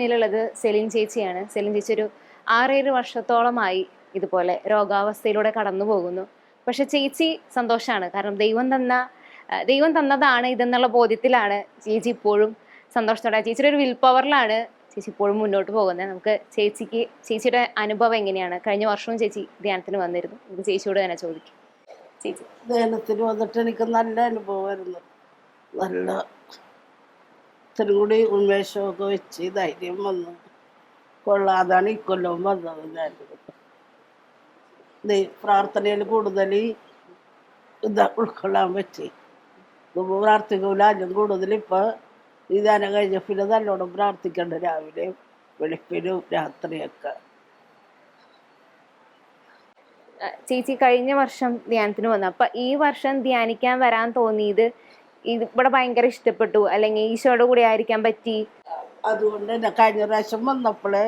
മുന്നിലുള്ളത് സെലിൻ ചേച്ചിയാണ്. സെലിൻ ചേച്ചി ഒരു 6-7 വർഷത്തോളമായി ഇതുപോലെ രോഗാവസ്ഥയിലൂടെ കടന്നു പോകുന്നു. പക്ഷെ ചേച്ചി സന്തോഷമാണ്. കാരണം ദൈവം തന്നതാണ് ഇതെന്നുള്ള ബോധ്യത്തിലാണ് ചേച്ചി ഇപ്പോഴും സന്തോഷത്തോടെ. ചേച്ചിയുടെ ഒരു വിൽ പവറിലാണ് ചേച്ചി ഇപ്പോഴും മുന്നോട്ട് പോകുന്നത്. നമുക്ക് ചേച്ചിയുടെ അനുഭവം എങ്ങനെയാണ്? കഴിഞ്ഞ വർഷവും ചേച്ചി ധ്യാനത്തിന് വന്നിരുന്നു. നമുക്ക് ചേച്ചിയോട് തന്നെ ചോദിക്കും. ചേച്ചി ധ്യാനത്തിന് വന്നിട്ട് എനിക്ക് നല്ല അനുഭവമായിരുന്നു. നല്ല ഇത്തിരി കൂടി ഉന്മേഷമൊക്കെ വെച്ച് ധൈര്യം വന്നു കൊള്ളാതാണ് ഈ കൊല്ലം വന്നത്. ഞാൻ പ്രാർത്ഥനയിൽ കൂടുതൽ ഉൾക്കൊള്ളാൻ പറ്റി. പ്രാർത്ഥിക്കൂല അതിലും കൂടുതൽ ഇപ്പം ഈ ധ്യാനം കഴിഞ്ഞ പിന്നെ നല്ലോണം പ്രാർത്ഥിക്കണ്ട, രാവിലെ വെളുപ്പിനും രാത്രിയൊക്കെ. ചേച്ചി കഴിഞ്ഞ വർഷം ധ്യാനത്തിന് വന്നു. അപ്പൊ ഈ വർഷം ധ്യാനിക്കാൻ വരാൻ തോന്നിയത് ഇവിടെ ഭയങ്കര ഇഷ്ടപ്പെട്ടു, അല്ലെങ്കിൽ ഈശോയുടെ കൂടെ ആയിരിക്കാൻ പറ്റി? അതുകൊണ്ട് തന്നെ കഴിഞ്ഞ പ്രാവശ്യം വന്നപ്പോഴേ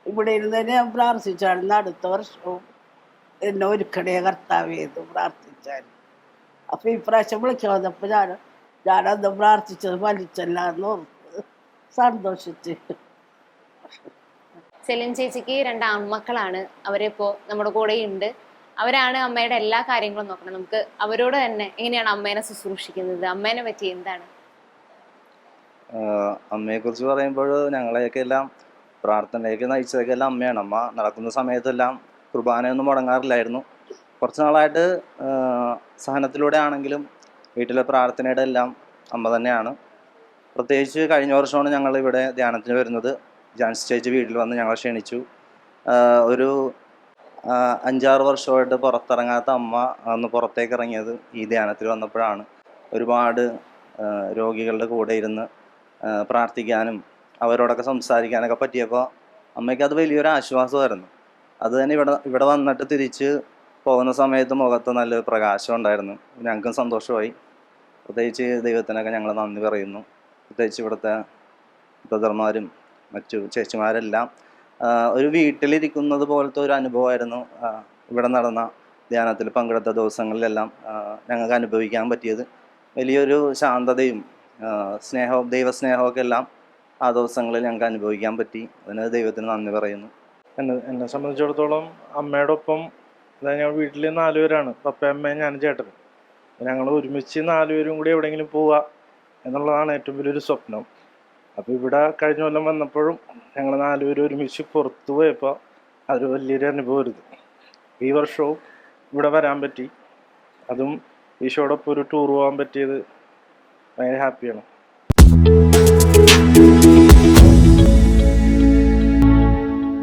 ഇവിടെ ഇരുന്ന് തന്നെ ഞാൻ പ്രാർത്ഥിച്ചായിരുന്നു, അടുത്ത വർഷവും എന്നെ ഒരുക്കണേ കർത്താവേത് പ്രാർത്ഥിച്ചാൽ. അപ്പം ഈ പ്രാവശ്യം വിളിക്കാൻ വന്നപ്പോൾ ഞാനന്ന് പ്രാർത്ഥിച്ചത് ഫലിച്ചല്ല എന്ന് ഓർത്ത് സന്തോഷിച്ച്. സെലിൻ ചേച്ചിക്ക് 2 ആൺമക്കളാണ്. അവരിപ്പോ നമ്മുടെ കൂടെ ഉണ്ട്. അവരാണ് അമ്മയുടെ എല്ലാ കാര്യങ്ങളും നോക്കണം. നമുക്ക് അവരോട് തന്നെ എങ്ങനെയാണ് അമ്മേനെ ശുശ്രൂഷിക്കുന്നത്, അമ്മേനെ പറ്റി എന്താണ്? അമ്മയെ കുറിച്ച് പറയുമ്പോൾ ഞങ്ങളെയൊക്കെ എല്ലാം പ്രാർത്ഥനയിലേക്ക് നയിച്ചതൊക്കെ എല്ലാം അമ്മയാണ്. അമ്മ നടക്കുന്ന സമയത്തെല്ലാം കുർബാനയൊന്നും മുടങ്ങാറില്ലായിരുന്നു. കുറച്ച് നാളായിട്ട് സഹനത്തിലൂടെ ആണെങ്കിലും വീട്ടിലെ പ്രാർത്ഥനയുടെ എല്ലാം അമ്മ തന്നെയാണ്. പ്രത്യേകിച്ച് കഴിഞ്ഞ വർഷമാണ് ഞങ്ങൾ ഇവിടെ ധ്യാനത്തിന് വരുന്നത്. ജാൻസി ചേച്ചി വീട്ടിൽ വന്ന് ഞങ്ങളെ ക്ഷണിച്ചു. ഒരു 5-6 വർഷമായിട്ട് പുറത്തിറങ്ങാത്ത അമ്മ അന്ന് പുറത്തേക്ക് ഇറങ്ങിയത് ഈ ധ്യാനത്തിൽ വന്നപ്പോഴാണ്. ഒരുപാട് രോഗികളുടെ കൂടെ ഇരുന്ന് പ്രാർത്ഥിക്കാനും അവരോടൊക്കെ സംസാരിക്കാനൊക്കെ പറ്റിയപ്പോൾ അമ്മയ്ക്ക് അത് വലിയൊരു ആശ്വാസമായിരുന്നു. അത് തന്നെ ഇവിടെ വന്നിട്ട് തിരിച്ച് പോകുന്ന സമയത്ത് മുഖത്ത് നല്ലൊരു പ്രകാശം ഉണ്ടായിരുന്നു. ഞങ്ങൾക്കും സന്തോഷമായി. പ്രത്യേകിച്ച് ദൈവത്തിനൊക്കെ ഞങ്ങൾ നന്ദി പറയുന്നു. പ്രത്യേകിച്ച് ഇവിടുത്തെ ബ്രദർമാരും മറ്റു ചേച്ചിമാരെല്ലാം ഒരു വീട്ടിലിരിക്കുന്നത് പോലത്തെ ഒരു അനുഭവമായിരുന്നു ഇവിടെ നടന്ന ധ്യാനത്തിൽ പങ്കെടുത്ത ദിവസങ്ങളിലെല്ലാം ഞങ്ങൾക്ക് അനുഭവിക്കാൻ പറ്റിയത്. വലിയൊരു ശാന്തതയും സ്നേഹവും ദൈവസ്നേഹമൊക്കെ എല്ലാം ആ ദിവസങ്ങളിൽ ഞങ്ങൾക്ക് അനുഭവിക്കാൻ പറ്റി. അതിന് ദൈവത്തിന് നന്ദി പറയുന്നു. എന്നെ സംബന്ധിച്ചിടത്തോളം അമ്മയുടെ ഒപ്പം, അതായത് ഞങ്ങൾ വീട്ടിൽ 4 പേരാണ്, പപ്പയും അമ്മയും ഞാനും ചേട്ടനും. ഞങ്ങൾ ഒരുമിച്ച് 4 പേരും കൂടി എവിടെയെങ്കിലും പോവുക എന്നുള്ളതാണ് ഏറ്റവും വലിയൊരു സ്വപ്നം. അപ്പോൾ ഇവിടെ കഴിഞ്ഞ കൊല്ലം വന്നപ്പോഴും ഞങ്ങൾ 4 പേരും ഒരുമിച്ച് പുറത്തു പോയപ്പോൾ അതൊരു വലിയൊരു അനുഭവമായിരുന്നു. ഈ വർഷവും ഇവിടെ വരാൻ പറ്റി, അതും ഈശോടൊപ്പം ഒരു ടൂർ പോകാൻ പറ്റിയത് ഭയങ്കര ഹാപ്പിയാണ്.